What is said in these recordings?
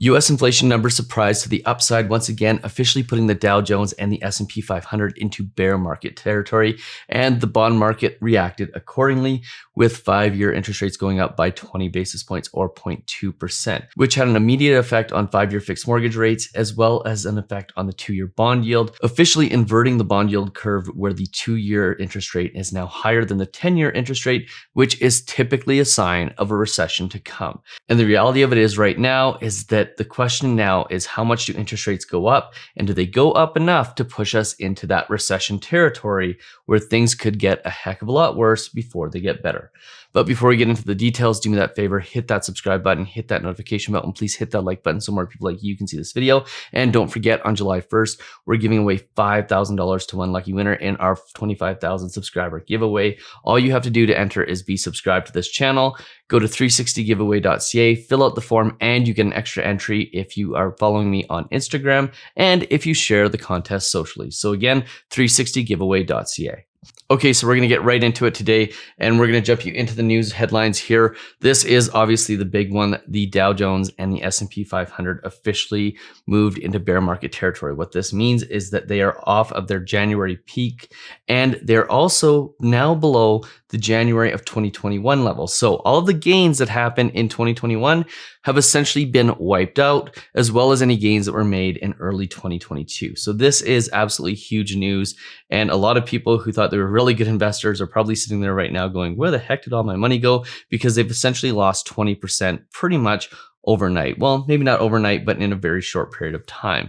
U.S. inflation numbers surprised to the upside, once again officially putting the Dow Jones and the S&P 500 into bear market territory, and the bond market reacted accordingly, with 5-year interest rates going up by 20 basis points or 0.2%, which had an immediate effect on 5-year fixed mortgage rates, as well as an effect on the 2-year bond yield, officially inverting the bond yield curve, where the 2-year interest rate is now higher than the 10-year interest rate, which is typically a sign of a recession to come. And the reality of it is right now is that the question now is, how much do interest rates go up, and do they go up enough to push us into that recession territory where things could get a heck of a lot worse before they get better? But before we get into the details, do me that favor, hit that subscribe button, hit that notification button, please hit that like button so more people like you can see this video. And don't forget, on July 1st, we're giving away $5,000 to one lucky winner in our 25,000 subscriber giveaway. All you have to do to enter is be subscribed to this channel. Go to 360giveaway.ca, fill out the form, and you get an extra entry if you are following me on Instagram and if you share the contest socially. So again, 360giveaway.ca. Okay, so we're going to get right into it today, and we're going to jump you into the news headlines here. This is obviously the big one. The Dow Jones and the S&P 500 officially moved into bear market territory. What this means is that they are off of their January peak, and they're also now below the January of 2021 level. So all of the gains that happened in 2021 have essentially been wiped out, as well as any gains that were made in early 2022. So this is absolutely huge news. And a lot of people who thought they were really good investors are probably sitting there right now going, where the heck did all my money go? Because they've essentially lost 20% pretty much overnight. Well, maybe not overnight, but in a very short period of time.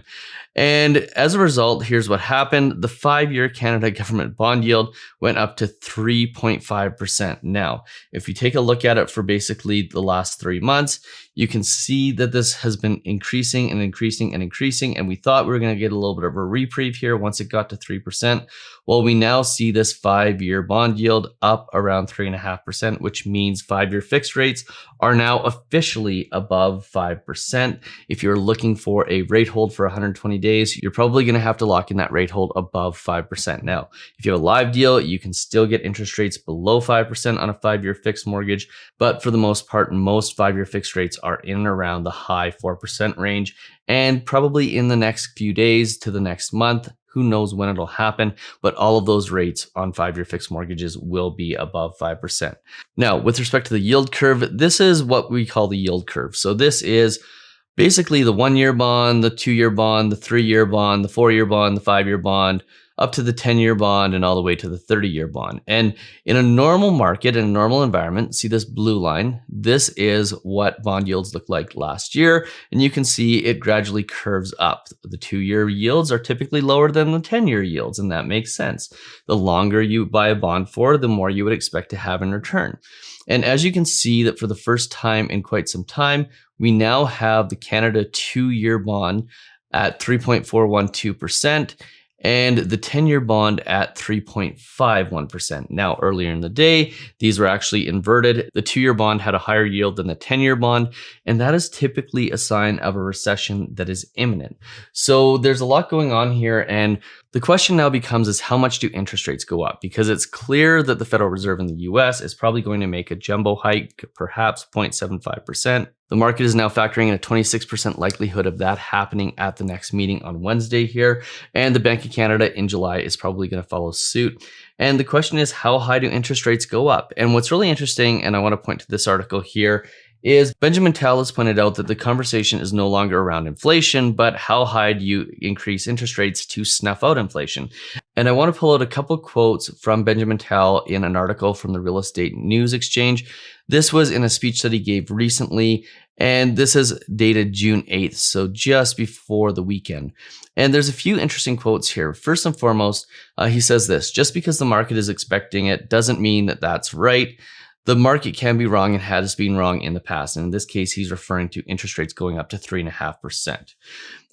And as a result, here's what happened. The 5-year Canada government bond yield went up to 3.5%. Now, if you take a look at it for basically the last 3 months, you can see that this has been increasing and increasing and increasing. And we thought we were going to get a little bit of a reprieve here once it got to 3%. Well, we now see this 5-year bond yield up around 3.5%, which means 5-year fixed rates are now officially above 5%. If you're looking for a rate hold for 120 days, you're probably going to have to lock in that rate hold above 5%. Now, if you have a live deal, you can still get interest rates below 5% on a 5-year fixed mortgage, but for the most part, most 5-year fixed rates are in and around the high 4% range, and probably in the next few days to the next month, who knows when it'll happen, but all of those rates on 5-year fixed mortgages will be above 5%. Now, with respect to the yield curve, this is what we call the yield curve. So this is basically the 1-year bond, the 2-year bond, the 3-year bond, the 4-year bond, the 5-year bond, up to the 10-year bond, and all the way to the 30-year bond. And in a normal market, in a normal environment, see this blue line, this is what bond yields look like last year. And you can see it gradually curves up. The 2-year yields are typically lower than the 10-year yields, and that makes sense. The longer you buy a bond for, the more you would expect to have in return. And as you can see that for the first time in quite some time, we now have the Canada 2-year bond at 3.412%. and the 10-year bond at 3.51%. Now, earlier in the day, these were actually inverted. The 2-year bond had a higher yield than the 10-year bond, and that is typically a sign of a recession that is imminent. So there's a lot going on here, and the question now becomes is, how much do interest rates go up? Because it's clear that the Federal Reserve in the US is probably going to make a jumbo hike, perhaps 0.75%. The market is now factoring in a 26% likelihood of that happening at the next meeting on Wednesday here. And the Bank of Canada in July is probably going to follow suit. And the question is, how high do interest rates go up? And what's really interesting, and I want to point to this article here, is Benjamin Tal has pointed out that the conversation is no longer around inflation, but how high do you increase interest rates to snuff out inflation? And I want to pull out a couple quotes from Benjamin Tal in an article from the Real Estate News Exchange. This was in a speech that he gave recently, and this is dated June 8th, so just before the weekend. And there's a few interesting quotes here. First and foremost, he says this: just because the market is expecting it doesn't mean that that's right. The market can be wrong and has been wrong in the past. And in this case, he's referring to interest rates going up to 3.5%.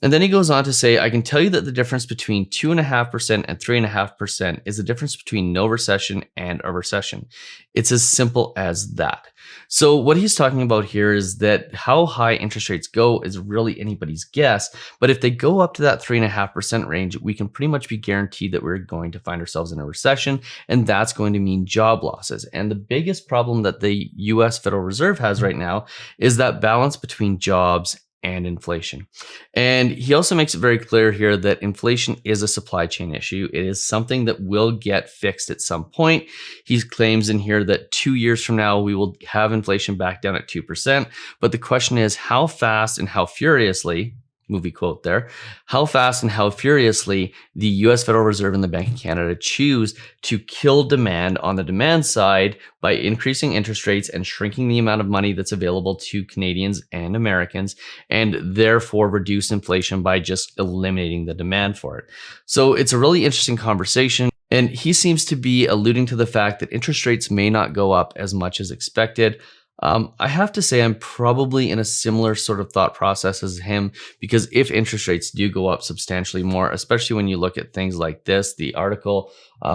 And then he goes on to say, I can tell you that the difference between 2.5% and 3.5% is the difference between no recession and a recession. It's as simple as that. So what he's talking about here is that how high interest rates go is really anybody's guess. But if they go up to that 3.5% range, we can pretty much be guaranteed that we're going to find ourselves in a recession. And that's going to mean job losses. And the biggest problem that the US Federal Reserve has right now is that balance between jobs and inflation. And he also makes it very clear here that inflation is a supply chain issue. It is something that will get fixed at some point. He claims in here that 2 years from now, we will have inflation back down at 2%. But the question is how fast and how furiously, movie quote there, how fast and how furiously the US Federal Reserve and the Bank of Canada choose to kill demand on the demand side by increasing interest rates and shrinking the amount of money that's available to Canadians and Americans, and therefore reduce inflation by just eliminating the demand for it. So it's a really interesting conversation. And he seems to be alluding to the fact that interest rates may not go up as much as expected. I have to say I'm probably in a similar sort of thought process as him, because if interest rates do go up substantially more, especially when you look at things like this, the article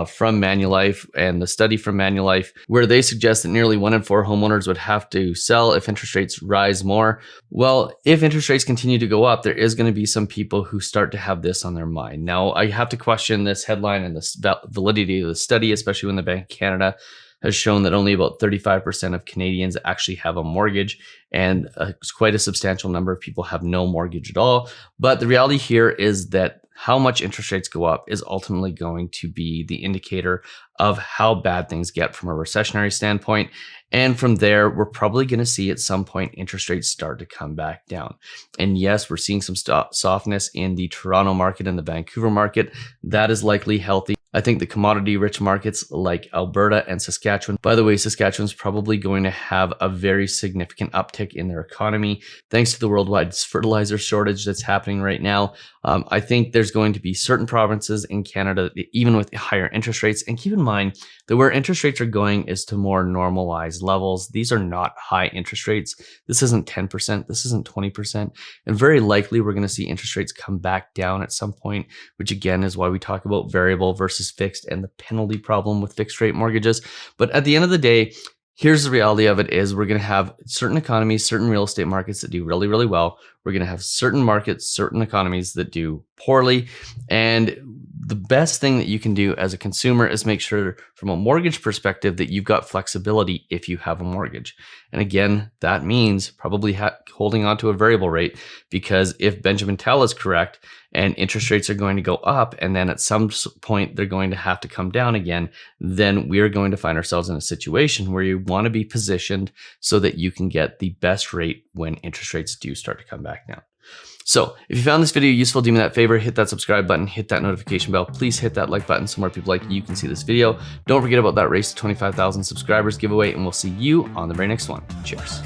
from Manulife and the study from Manulife, where they suggest that nearly 1 in 4 homeowners would have to sell if interest rates rise more. Well, if interest rates continue to go up, there is going to be some people who start to have this on their mind. Now, I have to question this headline and the validity of the study, especially when the Bank of Canada has shown that only about 35% of Canadians actually have a mortgage, and quite a substantial number of people have no mortgage at all. But the reality here is that how much interest rates go up is ultimately going to be the indicator of how bad things get from a recessionary standpoint. And from there, we're probably going to see at some point interest rates start to come back down. And yes, we're seeing some softness in the Toronto market and the Vancouver market. That is likely healthy. I think the commodity-rich markets like Alberta and Saskatchewan, by the way, Saskatchewan's probably going to have a very significant uptick in their economy thanks to the worldwide fertilizer shortage that's happening right now. I think there's going to be certain provinces in Canada, even with higher interest rates, and keep in mind that where interest rates are going is to more normalized levels. These are not high interest rates. This isn't 10%, this isn't 20%, and very likely we're going to see interest rates come back down at some point, which again is why we talk about variable versus fixed and the penalty problem with fixed rate mortgages. But at the end of the day, here's the reality of it is we're going to have certain economies, certain real estate markets that do really, really well. We're going to have certain markets, certain economies that do poorly. And the best thing that you can do as a consumer is make sure from a mortgage perspective that you've got flexibility if you have a mortgage. And again, that means probably holding on to a variable rate, because if Benjamin Tal is correct and interest rates are going to go up and then at some point they're going to have to come down again, then we're going to find ourselves in a situation where you want to be positioned so that you can get the best rate when interest rates do start to come back down. So if you found this video useful, do me that favor, hit that subscribe button, hit that notification bell. Please hit that like button so more people like you can see this video. Don't forget about that race to 25,000 subscribers giveaway, and we'll see you on the very next one. Cheers.